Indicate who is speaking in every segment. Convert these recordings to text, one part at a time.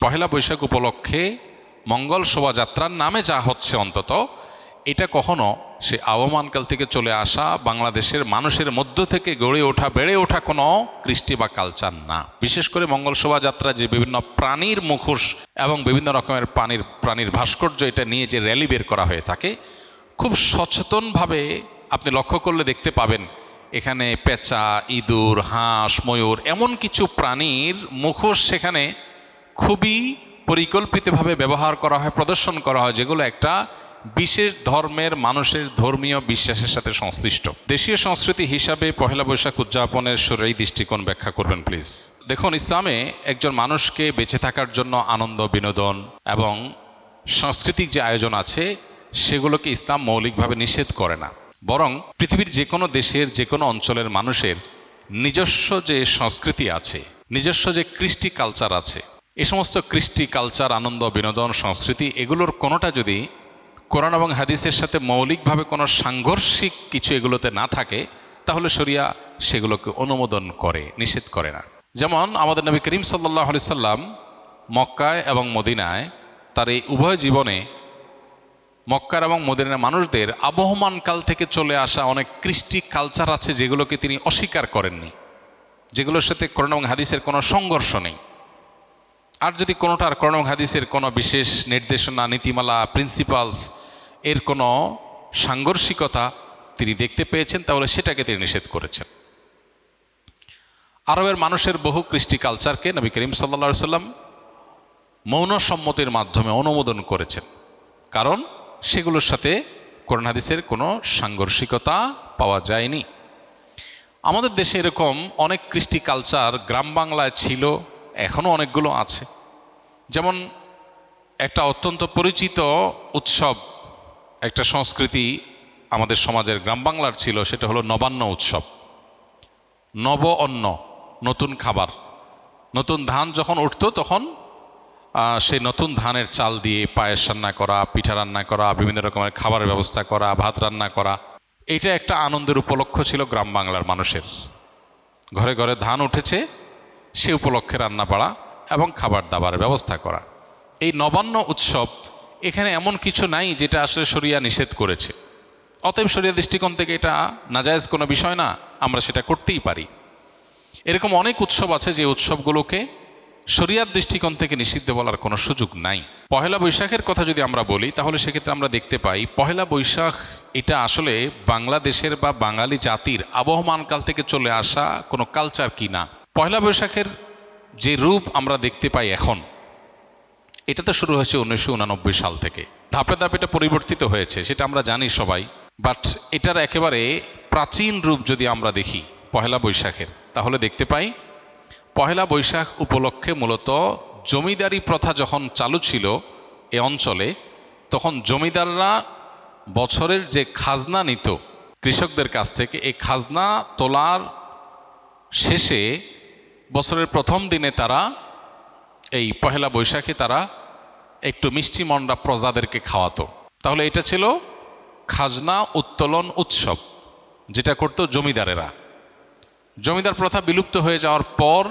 Speaker 1: পহেলা বৈশাখ উপলক্ষে মঙ্গল শোভাযাত্রার নামে যা হচ্ছে অন্তত এটা কখনো সে আবহমানকাল থেকে চলে আসা বাংলাদেশের মানুষের মধ্য থেকে গড়ে ওঠা বেড়ে ওঠা কোনো কৃষ্টি বা কালচার না। বিশেষ করে মঙ্গল শোভাযাত্রা যে বিভিন্ন প্রাণীর মুখোশ এবং বিভিন্ন রকমের প্রাণীর ভাস্কর্য এটা নিয়ে যে র্যালি বের করা হয়ে থাকে, খুব সচেতনভাবে আপনি লক্ষ্য করলে দেখতে পাবেন এখানে পেঁচা, ইঁদুর, হাঁস, ময়ূর এমন কিছু প্রাণীর মুখোশ সেখানে খুবই পরিকল্পিতভাবে ব্যবহার করা হয়, প্রদর্শন করা হয়, যেগুলো একটা বিশেষ ধর্মের মানুষের ধর্মীয় বিশ্বাসের সাথে সংশ্লিষ্ট। দেশীয় সংস্কৃতি হিসাবে পহেলা বৈশাখ উদযাপনের শরীয়ী দৃষ্টিকোণ ব্যাখ্যা করবেন প্লিজ। দেখুন, ইসলামে একজন মানুষকে বেঁচে থাকার জন্য আনন্দ, বিনোদন এবং সাংস্কৃতিক যে আয়োজন আছে সেগুলোকে ইসলাম মৌলিকভাবে নিষেধ করে না, বরং পৃথিবীর যে কোনো দেশের যে কোনো অঞ্চলের মানুষের নিজস্ব যে সংস্কৃতি আছে, নিজস্ব যে কৃষ্টি কালচার আছে, এ সমস্ত কৃষ্টি কালচার, আনন্দ, বিনোদন, সংস্কৃতি এগুলোর কোনোটা যদি কোরআন এবং হাদিসের সাথে মৌলিকভাবে কোনো সাংঘর্ষিক কিছু এগুলোতে না থাকে, তাহলে শরিয়া সেগুলোকে অনুমোদন করে, নিষেধ করে না। যেমন আমাদের নবী করিম সাল্লাল্লাহু আলাইহি সাল্লাম মক্কায় এবং মদিনায় তার এই উভয় জীবনে মক্কার এবং মদিনার মানুষদের আবহমান কাল থেকে চলে আসা অনেক কৃষ্টি কালচার আছে যেগুলোকে তিনি অস্বীকার করেননি, যেগুলোর সাথে কোরআন এবং হাদিসের কোনো সংঘর্ষ নেই। আর যদি কোনোটার কোরআন এবং হাদিসের কোনো বিশেষ নির্দেশনা, নীতিমালা, প্রিন্সিপালস এর কোনো সাংঘর্ষিকতা তিনি দেখতে পেয়েছেন, তাহলে সেটাকে তিনি নিষেধ করেছেন। আরবের মানুষের বহু কৃষ্টি কালচারকে নবী করিম সাল্লাল্লাহু আলাইহি সাল্লাম মৌন সম্মতির মাধ্যমে অনুমোদন করেছেন, কারণ সেগুলোর সাথে কোরআন হাদিসের কোনো সাংঘর্ষিকতা পাওয়া যায়নি। আমাদের দেশে এরকম অনেক কৃষ্টি কালচার গ্রাম বাংলায় ছিল, এখনও অনেকগুলো আছে। যেমন একটা অত্যন্ত পরিচিত উৎসব, একটা সংস্কৃতি আমাদের সমাজের গ্রাম বাংলার ছিল, সেটা হলো নবান্ন উৎসব। নব অন্ন, নতুন খাবার, নতুন ধান যখন উঠত তখন সেই নতুন ধানের চাল দিয়ে পায়েস রান্না করা, পিঠা রান্না করা, বিভিন্ন রকমের খাবারের ব্যবস্থা করা, ভাত রান্না করা, এটা একটা আনন্দের উপলক্ষ ছিল গ্রাম বাংলার মানুষের। ঘরে ঘরে ধান উঠেছে, সে উপলক্ষে রান্না বাড়া এবং খাবার দাবারের ব্যবস্থা করা। এই নবান্ন উৎসব এখানে এমন কিছু নাই যেটা আসলে শরিয়া নিষেধ করেছে, অতএব শরিয়া দৃষ্টিকোণ থেকে এটা নাজায়েজ কোনো বিষয় না, আমরা সেটা করতেই পারি। এরকম অনেক উৎসব আছে যে উৎসবগুলোকে শরিয়ার দৃষ্টিকোণ থেকে নিষিদ্ধ বলার কোনো সুযোগ নাই। পহেলা বৈশাখের কথা যদি আমরা বলি, তাহলে সেক্ষেত্রে আমরা দেখতে পাই পহেলা বৈশাখ এটা আসলে বাংলাদেশের বা বাঙালি জাতির আবহমানকাল থেকে চলে আসা কোনো কালচার কি না। পহেলা বৈশাখের যে রূপ আমরা দেখতে পাই এখন, এটা তো শুরু হয়েছে 1989 সাল থেকে। ধাপে ধাপে এটা পরিবর্তিত হয়েছে, সেটা আমরা জানি সবাই। বাট এটার একেবারে প্রাচীন রূপ যদি আমরা দেখি পহেলা বৈশাখের, তাহলে দেখতে পাই পহেলা বৈশাখ উপলক্ষে মূলত জমিদারি প্রথা যখন চালু ছিল এ অঞ্চলে, তখন জমিদাররা বছরের যে খাজনা নিত কৃষকদের কাছ থেকে, এই খাজনা তোলার শেষে বছরের প্রথম দিনে তারা এই পহেলা বৈশাখে তারা একটু মিষ্টি মন্ডা প্রজাদেরকে খাওয়াতো। তাহলে এটা ছিল খাজনা উত্তোলন উৎসব, যেটা করতো জমিদারেরা। জমিদার প্রথা বিলুপ্ত হয়ে যাওয়ার পর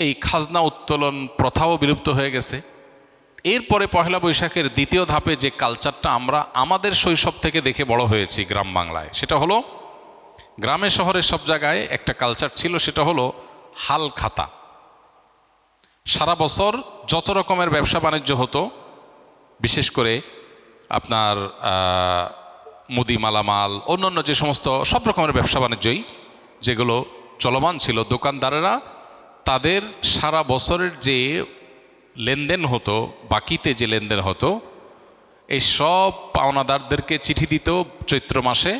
Speaker 1: এই খাজনা উত্তোলন প্রথাও বিলুপ্ত হয়ে গেছে। এরপরে পহেলা বৈশাখের দ্বিতীয় ধাপে যে কালচারটা আমরা আমাদের শৈশব থেকে দেখে বড় হয়েছি গ্রাম বাংলায়, সেটা হলো গ্রামে শহরে সব জায়গায় একটা কালচার ছিল, সেটা হলো হাল খাতা। সারা বছর যত রকমের ব্যবসা বাণিজ্য হতো, বিশেষ করে আপনার মুদি মালামাল, অন্যান্য যে সমস্ত সব রকমের ব্যবসা বাণিজ্যই যেগুলো চলমান ছিল, দোকানদারেরা তাদের সারা বছরের যে লেনদেন হতো, বাকিতে যে লেনদেন হতো, এই সব পাওনাদারদেরকে চিঠি দিত চৈত্র মাসে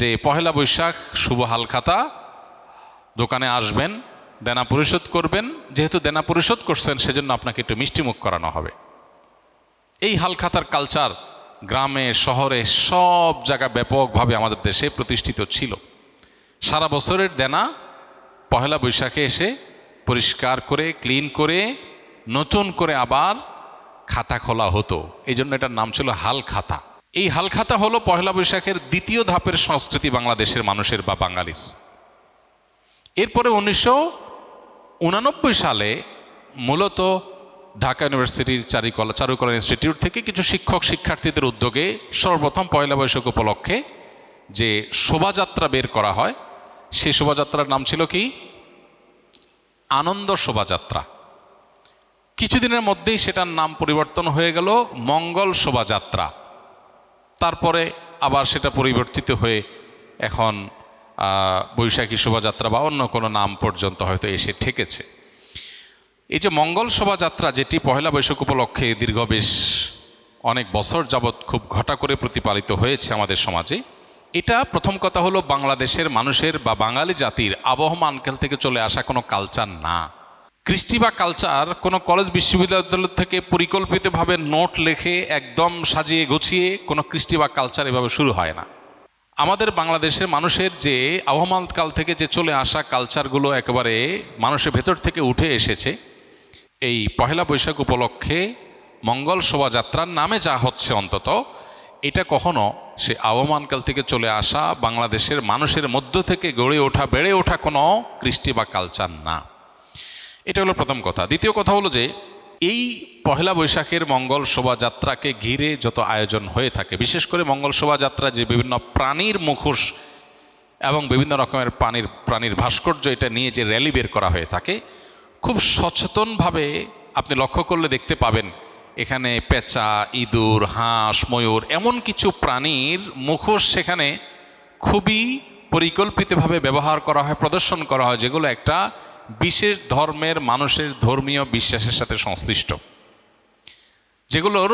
Speaker 1: যে পহেলা বৈশাখ শুভ হাল খাতা, দোকানে আসবেন, দেনা পরিশোধ করবেন, যেহেতু দেনা পরিশোধ করছেন সেজন্য আপনাকে একটু মিষ্টিমুখ করানো হবে। এই হাল খাতার কালচার গ্রামে শহরে সব জায়গায় ব্যাপকভাবে আমাদের দেশে প্রতিষ্ঠিত ছিল। সারা বছরের দেনা পহেলা বৈশাখে এসে পরিষ্কার করে, ক্লিন করে, নতুন করে আবার খাতা খোলা হতো। এই জন্য এটার নাম ছিল হাল খাতা। এই হাল খাতা হলো পহেলা বৈশাখের দ্বিতীয় ধাপের সংস্কৃতি বাংলাদেশের মানুষের বা বাঙালির। এরপরে 1989 সালে মূলত ঢাকা ইউনিভার্সিটির চারুকলা ইনস্টিটিউট থেকে কিছু শিক্ষক শিক্ষার্থীদের উদ্যোগে সর্বপ্রথম পয়লা বৈশাখ উপলক্ষে যে শোভাযাত্রা বের করা হয়, সেই শোভাযাত্রার নাম ছিল কি? আনন্দ শোভাযাত্রা। কিছুদিনের মধ্যেই সেটার নাম পরিবর্তন হয়ে গেল মঙ্গল শোভাযাত্রা। তারপরে আবার সেটা পরিবর্তিত হয়ে এখন বৈশাখী শোভাযাত্রা বা অন্য কোনো নাম পর্যন্ত হয়তো এসে ঠেকেছে। এই যে মঙ্গল শোভাযাত্রা, যেটি পহেলা বৈশাখ উপলক্ষে দীর্ঘ বেশ অনেক বছর যাবৎ খুব ঘটা করে প্রতিপালিত হয়েছে আমাদের সমাজে, এটা প্রথম কথা হলো বাংলাদেশের মানুষের বা বাঙালি জাতির আবহমান কাল থেকে চলে আসা কোনো কালচার না। কৃষ্টি বা কালচার কোনো কলেজ বিশ্ববিদ্যালয় থেকে পরিকল্পিতভাবে নোট লেখে একদম সাজিয়ে গুছিয়ে কোনো কৃষ্টি বা কালচার এভাবে শুরু হয় না। আমাদের বাংলাদেশের মানুষের যে আবহমান কাল থেকে যে চলে আসা কালচারগুলো একেবারে মানুষের ভেতর থেকে উঠে এসেছে, এই পহেলা বৈশাখ উপলক্ষে মঙ্গল শোভাযাত্রার নামে যা হচ্ছে, অন্তত এটা কখনো সে আবহমানকাল থেকে চলে আসা বাংলাদেশের মানুষের মধ্য থেকে গড়ে ওঠা বেড়ে ওঠা কোনো কৃষ্টি বা কালচার না। এটা হলো প্রথম কথা। দ্বিতীয় কথা হলো যে এই পহেলা বৈশাখের মঙ্গল শোভাযাত্রাকে ঘিরে যত আয়োজন হয়ে থাকে, বিশেষ করে মঙ্গল শোভাযাত্রা যে বিভিন্ন প্রাণীর মুখোশ এবং বিভিন্ন রকমের প্রাণীর ভাস্কর্য এটা নিয়ে যে র্যালি বের করা হয়ে থাকে, খুব সচেতনভাবে আপনি লক্ষ্য করলে দেখতে পাবেন এখানে পেঁচা, ইঁদুর, হাঁস, ময়ূর এমন কিছু প্রাণীর মুখোশ সেখানে খুবই পরিকল্পিতভাবে ব্যবহার করা হয়, প্রদর্শন করা হয়, যেগুলো একটা বিশেষ ধর্মের মানুষের ধর্মীয় বিশ্বাসের সাথে সংশ্লিষ্ট, যেগুলোর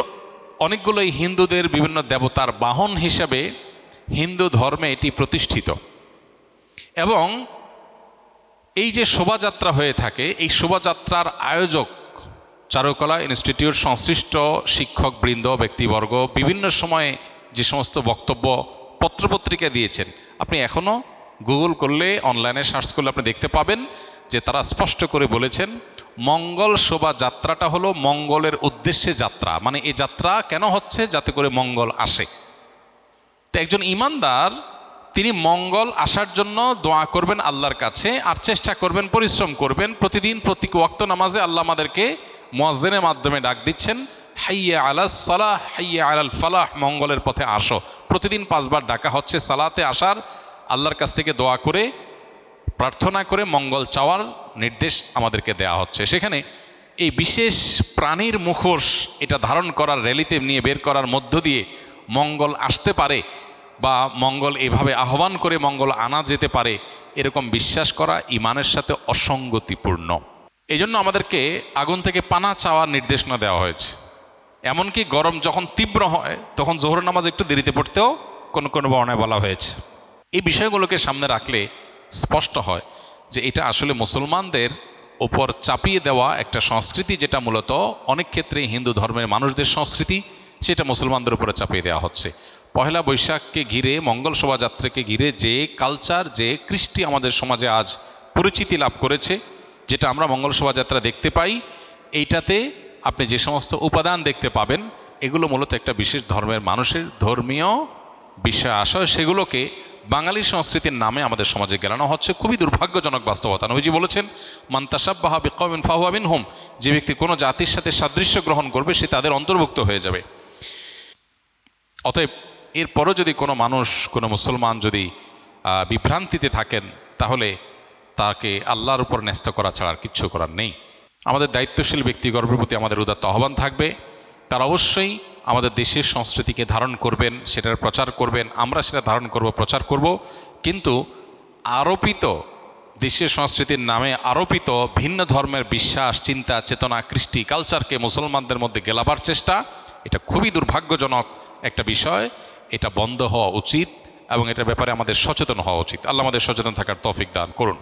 Speaker 1: অনেকগুলোই হিন্দুদের বিভিন্ন দেবতার বাহন হিসাবে হিন্দু ধর্মে এটি প্রতিষ্ঠিত। এবং এই যে শোভাযাত্রা হয়ে থাকে, এই শোভাযাত্রার আয়োজক চারুকলা ইনস্টিটিউট সংশ্লিষ্ট শিক্ষকবৃন্দ, ব্যক্তিবর্গ বিভিন্ন সময়ে যে সমস্ত বক্তব্য পত্রপত্রিকা দিয়েছেন, আপনি এখনও গুগল করলে, অনলাইনে সার্চ করলে আপনি দেখতে পাবেন যে তারা স্পষ্ট করে বলেছেন মঙ্গল শোভাযাত্রাটা হলো মঙ্গলের উদ্দেশ্যে যাত্রা। মানে এই যাত্রা কেন হচ্ছে? যাতে করে মঙ্গল আসে। তো একজন ঈমানদার তিনি মঙ্গল আসার জন্য দোয়া করবেন আল্লাহর কাছে, আর চেষ্টা করবেন, পরিশ্রম করবেন। প্রতিদিন প্রতি ওয়াক্ত নামাজে আল্লাহ আমাদেরকে মুয়াজ্জিনের মাধ্যমে ডাক দিচ্ছেন, হাইয়া আলাস সালাহ, হাইয়া আলাল ফালাহ, মঙ্গলের পথে আসো। প্রতিদিন 5 বার ডাকা হচ্ছে সালাতে আসার, আল্লাহর কাছ থেকে দোয়া করে প্রার্থনা করে মঙ্গল চাওয়ার নির্দেশ আমাদেরকে দেওয়া হচ্ছে। সেখানে এই বিশেষ প্রাণীর মুখোশ এটা ধারণ করার, র্যালিতে নিয়ে বের করার মধ্য দিয়ে মঙ্গল আসতে পারে বা মঙ্গল এভাবে আহ্বান করে মঙ্গল আনা যেতে পারে, এরকম বিশ্বাস করা ইমানের সাথে অসঙ্গতিপূর্ণ। এই জন্য আমাদেরকে আগুন থেকে পানা চাওয়ার নির্দেশনা দেওয়া হয়েছে। এমনকি গরম যখন তীব্র হয় তখন জোহর নামাজ একটু দেরিতে পড়তেও কোনো কোনো বর্ণায় বলা হয়েছে। এই বিষয়গুলোকে সামনে রাখলে স্পষ্ট হয় যে এটা আসলে মুসলমানদের ওপর চাপিয়ে দেওয়া একটা সংস্কৃতি, যেটা মূলত অনেক ক্ষেত্রে হিন্দু ধর্মের মানুষদের সংস্কৃতি, সেটা মুসলমানদের উপরে চাপিয়ে দেওয়া হচ্ছে। পহেলা বৈশাখকে ঘিরে, মঙ্গল শোভাযাত্রাকে ঘিরে যে কালচার, যে কৃষ্টি আমাদের সমাজে আজ পরিচিতি লাভ করেছে, যেটা আমরা মঙ্গল শোভাযাত্রা দেখতে পাই, এইটাতে আপনি যে সমস্ত উপাদান দেখতে পাবেন, এগুলো মূলত একটা বিশেষ ধর্মের মানুষের ধর্মীয় বিষয় আশয়, সেগুলোকে বাঙালি সংস্কৃতির নামে আমাদের সমাজে গেলানো হচ্ছে। খুবই দুর্ভাগ্যজনক বাস্তবতা। নবীজি বলেছেন, মান তাশাব্বাহা বিকওমিন ফাহুয়া মিনহুম, যে ব্যক্তি কোনো জাতির সাথে সাদৃশ্য গ্রহণ করবে সে তাদের অন্তর্ভুক্ত হয়ে যাবে। অতএব এরপরও যদি কোনো মানুষ, কোনো মুসলমান যদি বিভ্রান্তিতে থাকেন, তাহলে তাকে আল্লাহর উপর ন্যস্ত করা ছাড়া আর কিচ্ছু করার নেই। আমাদের দায়িত্বশীল ব্যক্তিগণের প্রতি আমাদের উদাত্ত আহ্বান থাকবে, তারা অবশ্যই আমাদের দেশের সংস্কৃতিকে ধারণ করবেন, সেটার প্রচার করবেন, আমরা সেটা ধারণ করব, প্রচার করব। কিন্তু আরোপিত দেশের সংস্কৃতির নামে আরোপিত ভিন্ন ধর্মের বিশ্বাস, চিন্তা, চেতনা, কৃষ্টি, কালচারকে মুসলমানদের মধ্যে গেলাবার চেষ্টা, এটা খুবই দুর্ভাগ্যজনক একটা বিষয়। এটা বন্ধ হওয়া উচিত এবং এটার ব্যাপারে আমাদের সচেতন হওয়া উচিত। আল্লাহ আমাদের সচেতন থাকার তৌফিক দান করুন।